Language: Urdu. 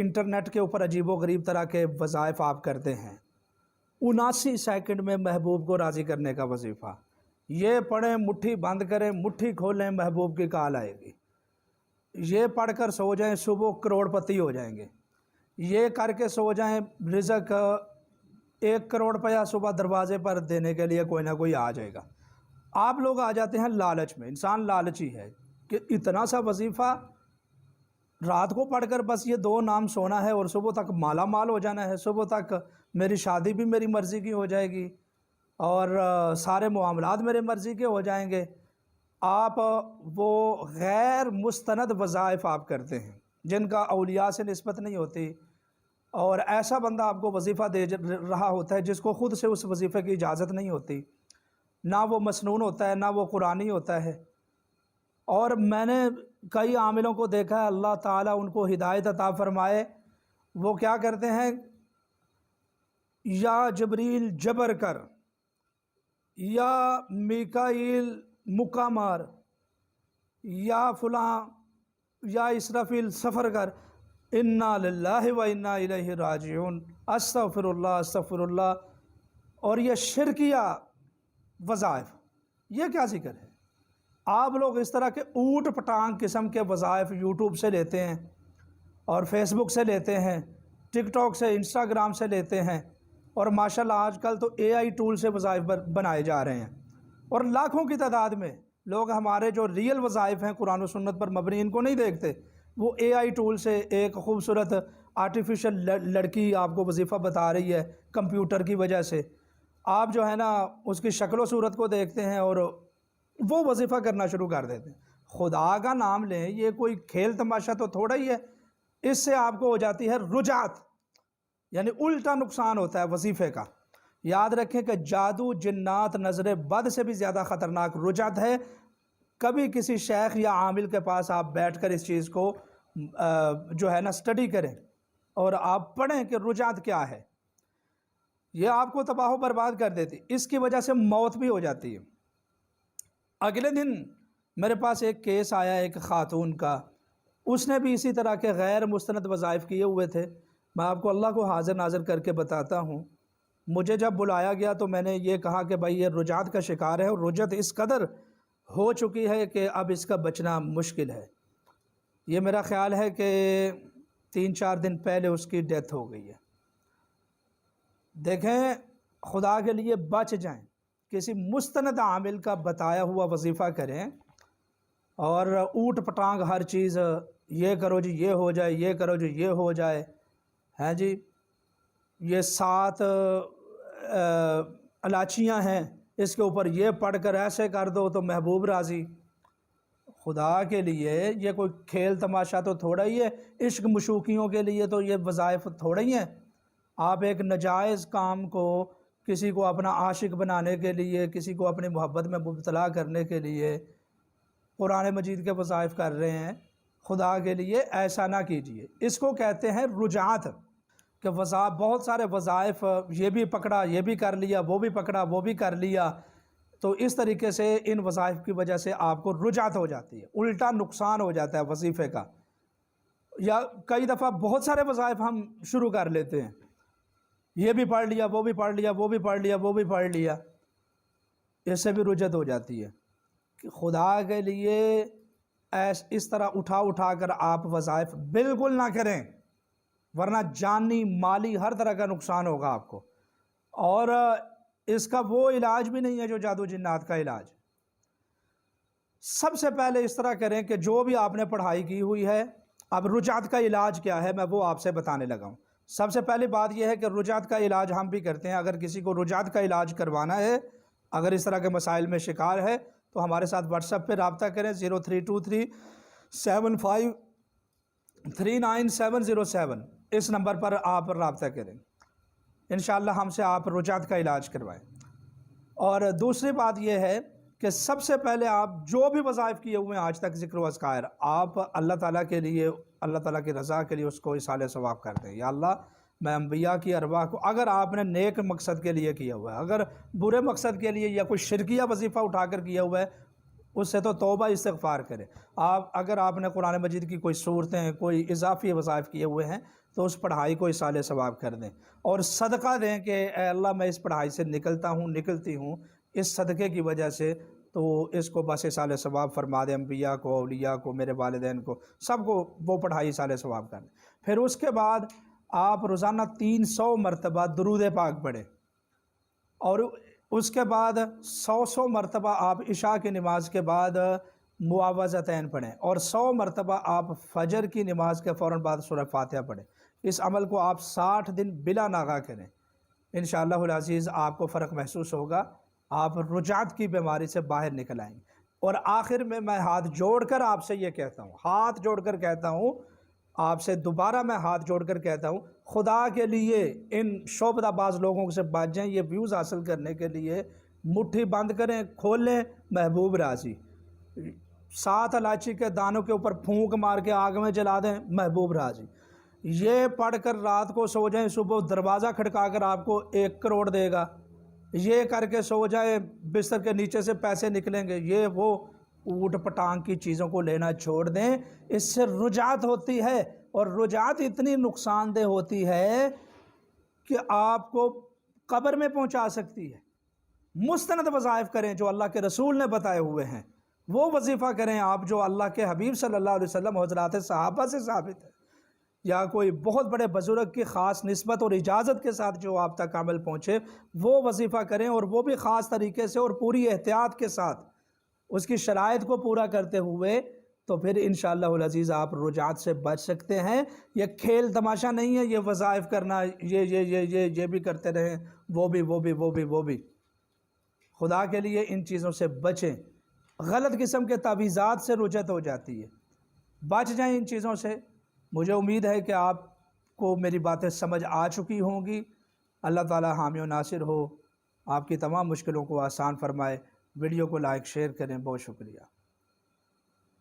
انٹرنیٹ کے اوپر عجیب و غریب طرح کے وظائف آپ کرتے ہیں، 79 سیکنڈ میں محبوب کو راضی کرنے کا وظیفہ، یہ پڑھیں مٹھی بند کریں مٹھی کھولیں محبوب کی کال آئے گی، یہ پڑھ کر سو جائیں صبح کروڑ پتی ہو جائیں گے، یہ کر کے سو جائیں رزق 1 کروڑ روپیہ صبح دروازے پر دینے کے لیے کوئی نہ کوئی آ جائے گا۔ آپ لوگ آ جاتے ہیں لالچ میں، انسان لالچی ہے کہ اتنا سا وظیفہ رات کو پڑھ کر بس یہ 2 نام سونا ہے اور صبح تک مالا مال ہو جانا ہے، صبح تک میری شادی بھی میری مرضی کی ہو جائے گی اور سارے معاملات میرے مرضی کے ہو جائیں گے۔ آپ وہ غیر مستند وظائف آپ کرتے ہیں جن کا اولیاء سے نسبت نہیں ہوتی، اور ایسا بندہ آپ کو وظیفہ دے رہا ہوتا ہے جس کو خود سے اس وظیفے کی اجازت نہیں ہوتی، نہ وہ مسنون ہوتا ہے نہ وہ قرآنی ہوتا ہے۔ اور میں نے کئی عاملوں کو دیکھا ہے، اللہ تعالیٰ ان کو ہدایت عطا فرمائے، وہ کیا کرتے ہیں، یا جبریل جبر کر، یا میکائیل مکہ مار، یا فلاں، یا اسرافیل سفر کر، انا للہ و انا الیہ راجعون، استغفر اللہ استغفر اللہ، اور یہ شرکیہ وظائف، یہ کیا ذکر ہے؟ آپ لوگ اس طرح کے اوٹ پٹانگ قسم کے وظائف یوٹیوب سے لیتے ہیں اور فیس بک سے لیتے ہیں، ٹک ٹاک سے، انسٹاگرام سے لیتے ہیں، اور ماشاءاللہ آج کل تو اے آئی ٹول سے وظائف بنائے جا رہے ہیں، اور لاکھوں کی تعداد میں لوگ ہمارے جو ریئل وظائف ہیں قرآن و سنت پر مبنی ان کو نہیں دیکھتے، وہ اے آئی ٹول سے ایک خوبصورت آرٹیفیشل لڑکی آپ کو وظیفہ بتا رہی ہے کمپیوٹر کی وجہ سے، آپ جو ہے نا اس کی شکل و صورت کو دیکھتے ہیں اور وہ وظیفہ کرنا شروع کر دیتے ہیں۔ خدا کا نام لیں، یہ کوئی کھیل تماشا تو تھوڑا ہی ہے، اس سے آپ کو ہو جاتی ہے رجعت، یعنی الٹا نقصان ہوتا ہے وظیفے کا۔ یاد رکھیں کہ جادو، جنات، نظر بد سے بھی زیادہ خطرناک رجعت ہے۔ کبھی کسی شیخ یا عامل کے پاس آپ بیٹھ کر اس چیز کو جو ہے نا اسٹڈی کریں اور آپ پڑھیں کہ رجعت کیا ہے، یہ آپ کو تباہ و برباد کر دیتی، اس کی وجہ سے موت بھی ہو جاتی ہے۔ اگلے دن میرے پاس ایک کیس آیا ایک خاتون کا، اس نے بھی اسی طرح کے غیر مستند وظائف کیے ہوئے تھے۔ میں آپ کو اللہ کو حاضر ناظر کر کے بتاتا ہوں، مجھے جب بلایا گیا تو میں نے یہ کہا کہ بھائی یہ رجعت کا شکار ہے، اور رجعت اس قدر ہو چکی ہے کہ اب اس کا بچنا مشکل ہے۔ یہ میرا خیال ہے کہ 3-4 دن پہلے اس کی ڈیتھ ہو گئی ہے۔ دیکھیں، خدا کے لیے بچ جائیں، کسی مستند عامل کا بتایا ہوا وظیفہ کریں، اور اوٹ پٹانگ ہر چیز، یہ کرو جی یہ ہو جائے، یہ کرو جی یہ ہو جائے، ہیں جی یہ 7 الائچیاں ہیں، اس کے اوپر یہ پڑھ کر ایسے کر دو تو محبوب راضی۔ خدا کے لیے یہ کوئی کھیل تماشا تو تھوڑا ہی ہے، عشق مشوقیوں کے لیے تو یہ وظائف تھوڑا ہی ہیں۔ آپ ایک ناجائز کام کو کسی کو اپنا عاشق بنانے کے لیے، کسی کو اپنی محبت میں مبتلا کرنے کے لیے قرآن مجید کے وظائف کر رہے ہیں، خدا کے لیے ایسا نہ کیجیے۔ اس کو کہتے ہیں رجعت، کہ بہت سارے وظائف، یہ بھی پکڑا، یہ بھی کر لیا، وہ بھی پکڑا، وہ بھی کر لیا، تو اس طریقے سے ان وظائف کی وجہ سے آپ کو رجعت ہو جاتی ہے، الٹا نقصان ہو جاتا ہے وظیفے کا۔ یا کئی دفعہ بہت سارے وظائف ہم شروع کر لیتے ہیں، یہ بھی پڑھ لیا، وہ بھی پڑھ لیا، وہ بھی پڑھ لیا، وہ بھی پڑھ لیا، اس سے بھی رجعت ہو جاتی ہے۔ کہ خدا کے لیے اس طرح اٹھا کر آپ وظائف بالکل نہ کریں، ورنہ جانی مالی ہر طرح کا نقصان ہوگا آپ کو، اور اس کا وہ علاج بھی نہیں ہے جو جادو جنات کا علاج۔ سب سے پہلے اس طرح کریں کہ جو بھی آپ نے پڑھائی کی ہوئی ہے، اب رجعت کا علاج کیا ہے میں وہ آپ سے بتانے لگا ہوں۔ سب سے پہلی بات یہ ہے کہ رجعت کا علاج ہم بھی کرتے ہیں۔ اگر کسی کو رجعت کا علاج کروانا ہے، اگر اس طرح کے مسائل میں شکار ہے، تو ہمارے ساتھ واٹس ایپ پہ رابطہ کریں، 032375390707، اس نمبر پر آپ رابطہ کریں، انشاءاللہ ہم سے آپ رجعت کا علاج کروائیں۔ اور دوسری بات یہ ہے کہ سب سے پہلے آپ جو بھی وظائف کیے ہوئے ہیں آج تک، ذکر و اذکار، آپ اللہ تعالیٰ کے لیے، اللہ تعالیٰ کی رضا کے لیے اس کو اصالہ ثواب کر دیں۔ یا اللہ، میں انبیاء کی ارواح کو، اگر آپ نے نیک مقصد کے لیے کیا ہوا ہے، اگر برے مقصد کے لیے یا کوئی شرکیہ وظیفہ اٹھا کر کیا ہوا ہے، اس سے تو توبہ استغفار کرے۔ اگر آپ نے قرآن مجید کی کوئی صورتیں، کوئی اضافی وظائف کیے ہوئے ہیں، تو اس پڑھائی کو اصال ثواب کر دیں، اور صدقہ دیں کہ اے اللہ میں اس پڑھائی سے نکلتا ہوں، نکلتی ہوں، اس صدقے کی وجہ سے تو اس کو بس اصال ثواب فرما دیں، انبیاء کو، اولیاء کو، میرے والدین کو، سب کو وہ پڑھائی اصال ثواب کر دیں۔ پھر اس کے بعد آپ روزانہ 300 مرتبہ درود پاک پڑھیں، اور اس کے بعد 100 مرتبہ آپ عشاء کی نماز کے بعد معوذتین پڑھیں، اور 100 مرتبہ آپ فجر کی نماز کے فوراً بعد سورہ فاتحہ پڑھیں۔ اس عمل کو آپ 60 دن بلا ناغہ کریں، انشاءاللہ العزیز آپ کو فرق محسوس ہوگا، آپ رجعت کی بیماری سے باہر نکل آئیں گے۔ اور آخر میں ہاتھ جوڑ کر آپ سے یہ کہتا ہوں، ہاتھ جوڑ کر کہتا ہوں، آپ سے دوبارہ میں ہاتھ جوڑ کر کہتا ہوں، خدا کے لیے ان شعبدہ باز لوگوں سے بچ جائیں، یہ ویوز حاصل کرنے کے لیے مٹھی بند کریں، کھول لیں، محبوب راضی۔ 7 الائچی کے دانوں کے اوپر پھونک مار کے آگ میں جلا دیں، محبوب راضی۔ یہ پڑھ کر رات کو سو جائیں، صبح دروازہ کھڑکا کر آپ کو 1 کروڑ دے گا۔ یہ کر کے سو جائیں، بستر کے نیچے سے پیسے نکلیں گے۔ یہ وہ اوٹ پٹانگ کی چیزوں کو لینا چھوڑ دیں، اس سے رجعت ہوتی ہے، اور رجعت اتنی نقصان دہ ہوتی ہے کہ آپ کو قبر میں پہنچا سکتی ہے۔ مستند وظائف کریں جو اللہ کے رسول نے بتائے ہوئے ہیں، وہ وظیفہ کریں آپ جو اللہ کے حبیب صلی اللہ علیہ وسلم حضرات صحابہ سے ثابت ہے، یا کوئی بہت بڑے بزرگ کی خاص نسبت اور اجازت کے ساتھ جو آپ تک عمل پہنچے، وہ وظیفہ کریں، اور وہ بھی خاص طریقے سے اور پوری احتیاط کے ساتھ، اس کی شرائط کو پورا کرتے ہوئے، تو پھر انشاءاللہ العزیز آپ رجعت سے بچ سکتے ہیں۔ یہ کھیل تماشا نہیں ہے، یہ وظائف کرنا، یہ بھی کرتے رہیں، وہ بھی۔ خدا کے لیے ان چیزوں سے بچیں، غلط قسم کے تعویذات سے رجعت ہو جاتی ہے، بچ جائیں ان چیزوں سے۔ مجھے امید ہے کہ آپ کو میری باتیں سمجھ آ چکی ہوں گی۔ اللہ تعالی حامی و ناصر ہو، آپ کی تمام مشکلوں کو آسان فرمائے۔ ویڈیو کو لائک شیئر کریں، بہت شکریہ۔